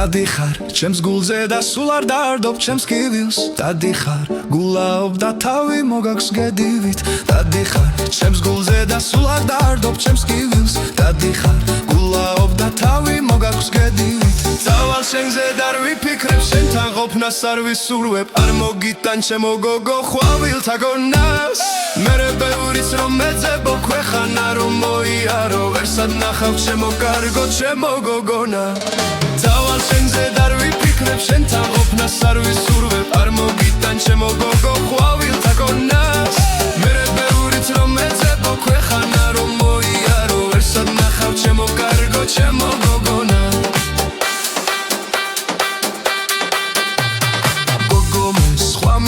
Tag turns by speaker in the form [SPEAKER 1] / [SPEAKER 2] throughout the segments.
[SPEAKER 1] დადიხარ ჩემს გულზე და სულ არ დარდობ ჩემს კივილს დადიხარ გულაობ და თავი მოგაქვს გედივით დადიხარ ჩემს გულზე და სულ არ დარდობ ჩემს კივილს დადიხარ გულაობ და თავი მოგაქვს გედივით წავალ შენზე და არ ვიფიქრებ შენთან ყოფნას არ ვისურვებ არ მოგიტან ჩემო გოგო ხვავილთა გონას მერე ბევრიც რომ მეძებო ქვეყანა რომ მოიარო ვერსად ნახავ ჩემო კარგო ჩემო გოგონა წავალ შენზე და არ ვიფიქრებ შენთან ყოფნას არ ვისურვებ არ მოგიტან ჩემო გოგო ხვავილთა გონას მერე ბევრიც რომ მეძებო ქვეყანა რომ მოიარო ვერსად ნახავ ჩემო კარგო ჩემო გოგონა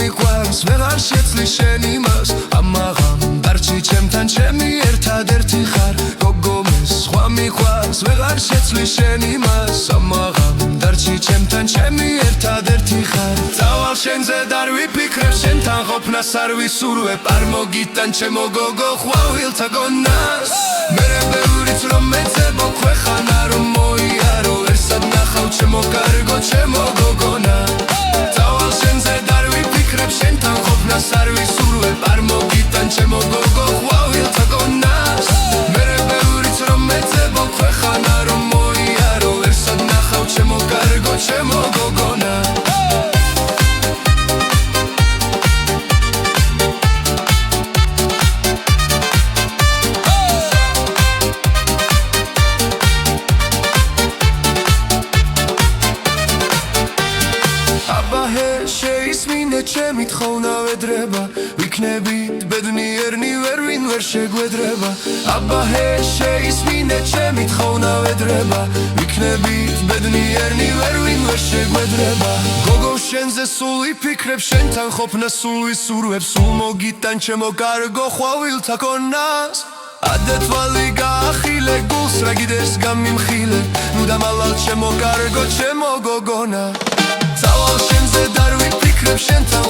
[SPEAKER 1] მიყვარს ვეღარ შეცვლი შენ იმას ამაღამ დარჩი ჩემთან ჩემი ერთადერთი ხარ გოგო მე სხვა მიყვარს ვეღარ შეცვლი შენ იმას ამაღამ დარჩი ჩემთან ჩემი ერთადერთი ხარ წავალ შენზე და არ ვიფიქრებ შენთან ყოფნას არ ვისურვებ არ მოგიტან ჩემო გოგო ხვავილთა გონას მერე ბევრიც რომ მეძებო ქვეყანა რომ მოიარო ვერსად ნახავ ჩემო კარგო ჩემო გოგონა წავალ შენზე და შენთან ყოფნას არ ვისურვებ არ მოგიტან ჩემო გოგო ხვავილთა გონას მერე ბევრიც რომ მეძებო ქვეყანა რომ მოიარო ვერსად ნახავ ჩემო კარგო ჩემო გოგონა ჩემი თხოვნა ვედრება ვიქნებით ბედნიერნი ვერვინ ვერ შეგვედრება აბა ჰე შეისმინე ჩემი თხოვნა ვედრება ვიქნებით ბედნიერნი ვერვინ ვერ შეგვედრება გოგო შენზე სულ ვიფიქრებ შენთან ყოფნას სულ ვისურვებ სულ მოგიტან ჩემო კარგო ხვავილთა გონას ადე თვალი გაახილე გულს რა გიდეს გამიმხილე ნუ დამალალ ჩემო კარგო ჩემო გოგონა წავალ შენზე და არ ვიფიქრებ შენთან